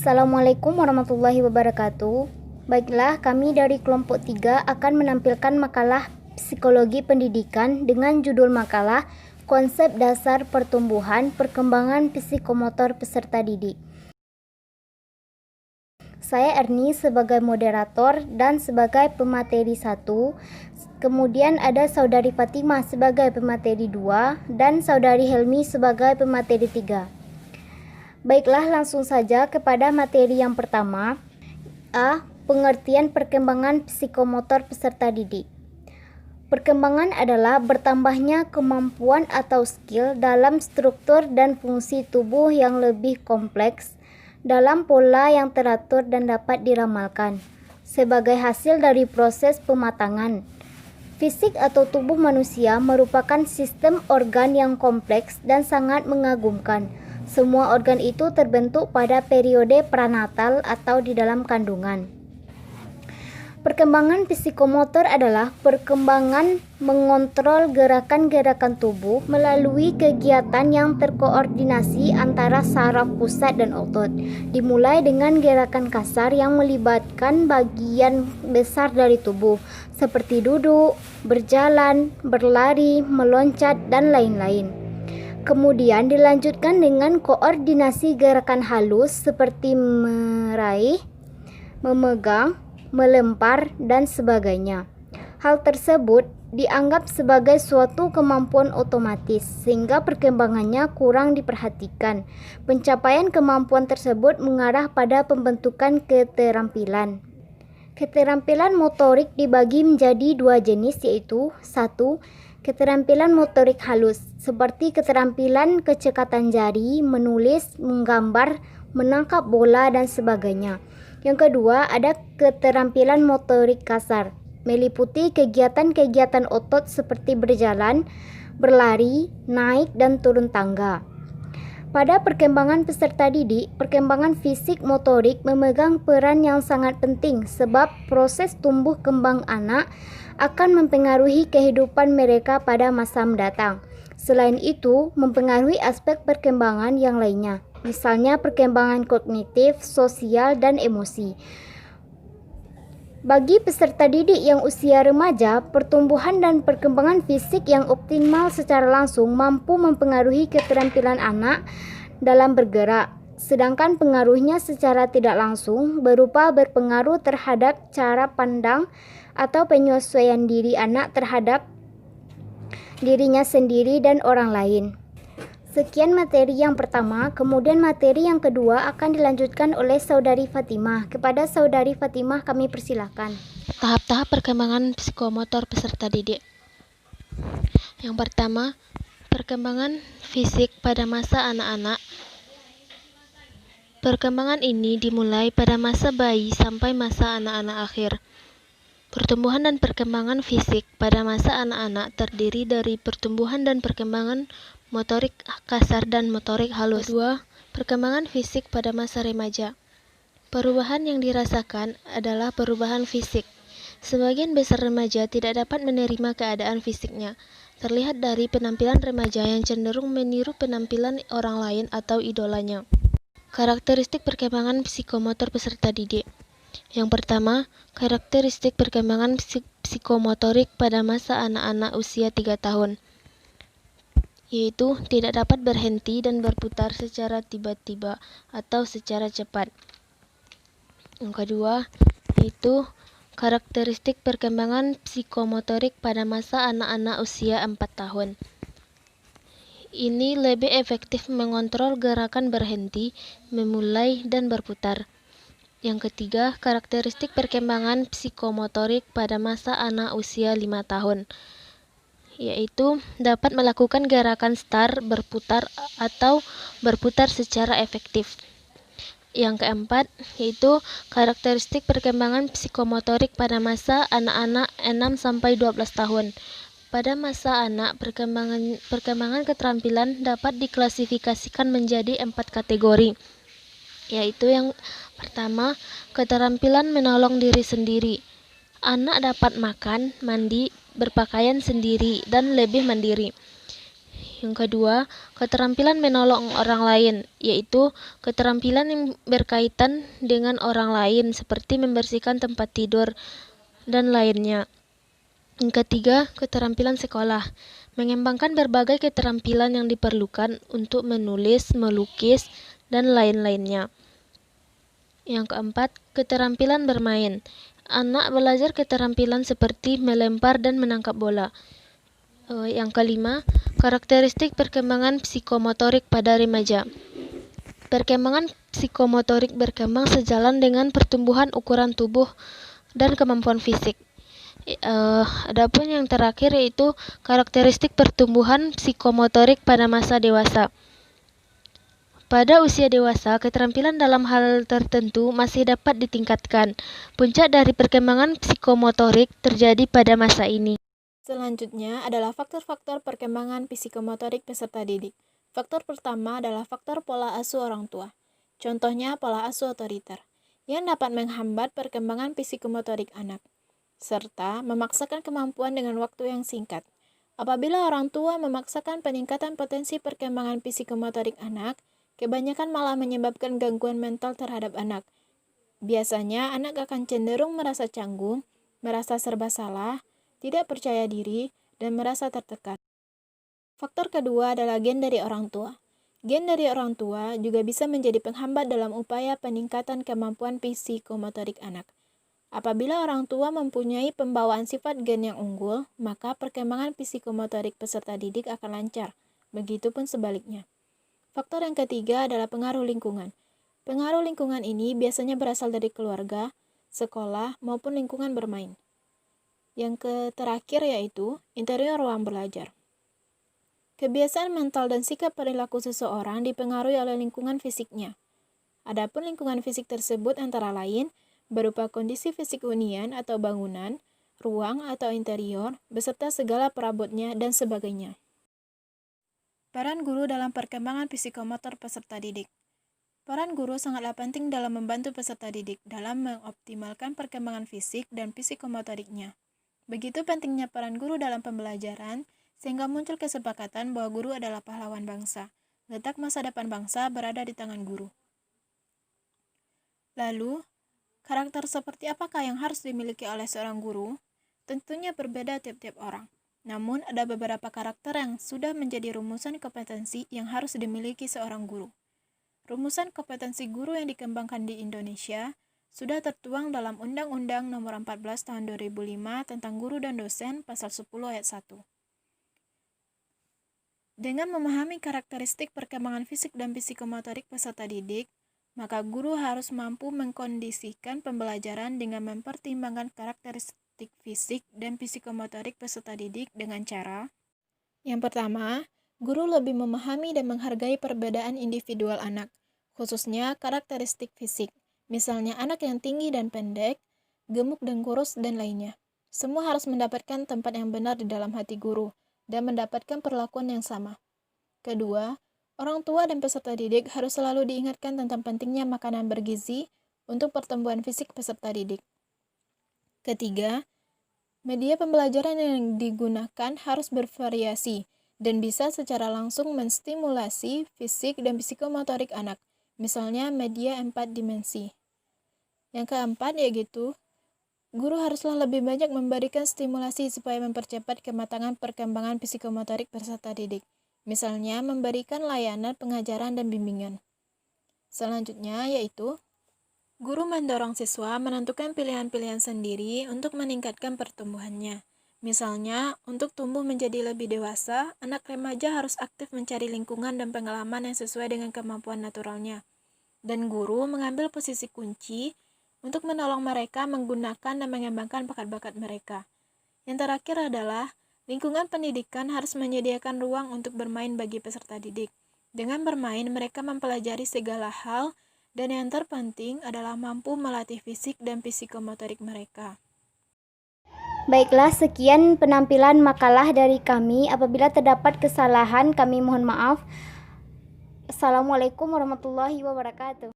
Assalamualaikum warahmatullahi wabarakatuh. Baiklah, kami dari kelompok 3 akan menampilkan makalah psikologi pendidikan dengan judul makalah Konsep Dasar Pertumbuhan Perkembangan Psikomotor Peserta Didik. Saya Erni sebagai moderator dan sebagai pemateri 1. Kemudian ada Saudari Fatimah sebagai pemateri 2 dan Saudari Helmi sebagai pemateri 3. Baiklah, langsung saja kepada materi yang pertama. A. Pengertian perkembangan psikomotor peserta didik. Perkembangan adalah bertambahnya kemampuan atau skill dalam struktur dan fungsi tubuh yang lebih kompleks dalam pola yang teratur dan dapat diramalkan sebagai hasil dari proses pematangan. Fisik atau tubuh manusia merupakan sistem organ yang kompleks dan sangat mengagumkan. Semua organ itu terbentuk pada periode pranatal atau di dalam kandungan. Perkembangan psikomotor adalah perkembangan mengontrol gerakan-gerakan tubuh melalui kegiatan yang terkoordinasi antara saraf pusat dan otot. Dimulai dengan gerakan kasar yang melibatkan bagian besar dari tubuh, seperti duduk, berjalan, berlari, meloncat, dan lain-lain. Kemudian dilanjutkan dengan koordinasi gerakan halus seperti meraih, memegang, melempar, dan sebagainya. Hal tersebut dianggap sebagai suatu kemampuan otomatis sehingga perkembangannya kurang diperhatikan. Pencapaian kemampuan tersebut mengarah pada pembentukan keterampilan. Keterampilan motorik dibagi menjadi dua jenis, yaitu 1. Keterampilan motorik halus, seperti keterampilan kecekatan jari, menulis, menggambar, menangkap bola, dan sebagainya. Yang kedua, ada keterampilan motorik kasar, meliputi kegiatan-kegiatan otot seperti berjalan, berlari, naik, dan turun tangga. Pada perkembangan peserta didik, perkembangan fisik motorik memegang peran yang sangat penting sebab proses tumbuh kembang anak akan mempengaruhi kehidupan mereka pada masa mendatang. Selain itu, mempengaruhi aspek perkembangan yang lainnya, misalnya perkembangan kognitif, sosial, dan emosi. Bagi peserta didik yang usia remaja, pertumbuhan dan perkembangan fisik yang optimal secara langsung mampu mempengaruhi keterampilan anak dalam bergerak, sedangkan pengaruhnya secara tidak langsung berupa berpengaruh terhadap cara pandang atau penyesuaian diri anak terhadap dirinya sendiri dan orang lain. Sekian materi yang pertama, kemudian materi yang kedua akan dilanjutkan oleh Saudari Fatimah. Kepada Saudari Fatimah kami persilahkan. Tahap-tahap perkembangan psikomotor peserta didik. Yang pertama, perkembangan fisik pada masa anak-anak. Perkembangan ini dimulai pada masa bayi sampai masa anak-anak akhir. Pertumbuhan dan perkembangan fisik pada masa anak-anak terdiri dari pertumbuhan dan perkembangan motorik kasar dan motorik halus. Kedua, perkembangan fisik pada masa remaja. Perubahan yang dirasakan adalah perubahan fisik. Sebagian besar remaja tidak dapat menerima keadaan fisiknya. Terlihat dari penampilan remaja yang cenderung meniru penampilan orang lain atau idolanya. Karakteristik perkembangan psikomotor peserta didik. Yang pertama, karakteristik perkembangan psikomotorik pada masa anak-anak usia 3 tahun, yaitu tidak dapat berhenti dan berputar secara tiba-tiba atau secara cepat. Yang kedua, yaitu karakteristik perkembangan psikomotorik pada masa anak-anak usia 4 tahun. Ini lebih efektif mengontrol gerakan berhenti, memulai, dan berputar. Yang ketiga, karakteristik perkembangan psikomotorik pada masa anak usia 5 tahun, yaitu dapat melakukan gerakan start, berputar, atau berputar secara efektif. Yang keempat, yaitu karakteristik perkembangan psikomotorik pada masa anak-anak 6-12 tahun. Pada masa anak, perkembangan keterampilan dapat diklasifikasikan menjadi 4 kategori, yaitu yang pertama, keterampilan menolong diri sendiri. Anak dapat makan, mandi, berpakaian sendiri, dan lebih mandiri. Yang kedua, keterampilan menolong orang lain, yaitu keterampilan yang berkaitan dengan orang lain seperti membersihkan tempat tidur dan lainnya. Yang ketiga, keterampilan sekolah, mengembangkan berbagai keterampilan yang diperlukan untuk menulis, melukis, dan lain-lainnya. Yang keempat, keterampilan bermain. Anak belajar keterampilan seperti melempar dan menangkap bola. Yang kelima, karakteristik perkembangan psikomotorik pada remaja. Perkembangan psikomotorik berkembang sejalan dengan pertumbuhan ukuran tubuh dan kemampuan fisik. Adapun yang terakhir yaitu karakteristik pertumbuhan psikomotorik pada masa dewasa. Pada usia dewasa, keterampilan dalam hal tertentu masih dapat ditingkatkan. Puncak dari perkembangan psikomotorik terjadi pada masa ini. Selanjutnya adalah faktor-faktor perkembangan psikomotorik peserta didik. Faktor pertama adalah faktor pola asuh orang tua. Contohnya pola asuh otoriter, yang dapat menghambat perkembangan psikomotorik anak, serta memaksakan kemampuan dengan waktu yang singkat. Apabila orang tua memaksakan peningkatan potensi perkembangan psikomotorik anak, kebanyakan malah menyebabkan gangguan mental terhadap anak. Biasanya anak akan cenderung merasa canggung, merasa serba salah, tidak percaya diri, dan merasa tertekan. Faktor kedua adalah gen dari orang tua. Gen dari orang tua juga bisa menjadi penghambat dalam upaya peningkatan kemampuan psikomotorik anak. Apabila orang tua mempunyai pembawaan sifat gen yang unggul, maka perkembangan psikomotorik peserta didik akan lancar. Begitupun sebaliknya. Faktor yang ketiga adalah pengaruh lingkungan. Pengaruh lingkungan ini biasanya berasal dari keluarga, sekolah, maupun lingkungan bermain. Yang terakhir yaitu interior ruang belajar. Kebiasaan mental dan sikap perilaku seseorang dipengaruhi oleh lingkungan fisiknya. Adapun lingkungan fisik tersebut antara lain berupa kondisi fisik hunian atau bangunan, ruang atau interior, beserta segala perabotnya dan sebagainya. Peran guru dalam perkembangan psikomotor peserta didik. Peran guru sangatlah penting dalam membantu peserta didik dalam mengoptimalkan perkembangan fisik dan psikomotoriknya. Begitu pentingnya peran guru dalam pembelajaran, sehingga muncul kesepakatan bahwa guru adalah pahlawan bangsa. Letak masa depan bangsa berada di tangan guru. Lalu, karakter seperti apakah yang harus dimiliki oleh seorang guru? Tentunya berbeda tiap-tiap orang. Namun, ada beberapa karakter yang sudah menjadi rumusan kompetensi yang harus dimiliki seorang guru. Rumusan kompetensi guru yang dikembangkan di Indonesia sudah tertuang dalam Undang-Undang Nomor 14 Tahun 2005 tentang Guru dan Dosen Pasal 10 Ayat 1. Dengan memahami karakteristik perkembangan fisik dan psikomotorik peserta didik, maka guru harus mampu mengkondisikan pembelajaran dengan mempertimbangkan karakteristik fisik dan psikomotorik peserta didik dengan cara: yang pertama, guru lebih memahami dan menghargai perbedaan individual anak, khususnya karakteristik fisik, misalnya anak yang tinggi dan pendek, gemuk dan kurus, dan lainnya. Semua harus mendapatkan tempat yang benar di dalam hati guru dan mendapatkan perlakuan yang sama. Kedua, orang tua dan peserta didik harus selalu diingatkan tentang pentingnya makanan bergizi untuk pertumbuhan fisik peserta didik. Ketiga, media pembelajaran yang digunakan harus bervariasi dan bisa secara langsung menstimulasi fisik dan psikomotorik anak, misalnya media 4 dimensi. Yang keempat yaitu, guru haruslah lebih banyak memberikan stimulasi supaya mempercepat kematangan perkembangan psikomotorik peserta didik. Misalnya, memberikan layanan pengajaran dan bimbingan. Selanjutnya yaitu, guru mendorong siswa menentukan pilihan-pilihan sendiri untuk meningkatkan pertumbuhannya. Misalnya, untuk tumbuh menjadi lebih dewasa, anak remaja harus aktif mencari lingkungan dan pengalaman yang sesuai dengan kemampuan naturalnya. Dan guru mengambil posisi kunci untuk menolong mereka menggunakan dan mengembangkan bakat-bakat mereka. Yang terakhir adalah, lingkungan pendidikan harus menyediakan ruang untuk bermain bagi peserta didik. Dengan bermain, mereka mempelajari segala hal, dan yang terpenting adalah mampu melatih fisik dan psikomotorik mereka. Baiklah, sekian penampilan makalah dari kami. Apabila terdapat kesalahan, kami mohon maaf. Assalamualaikum warahmatullahi wabarakatuh.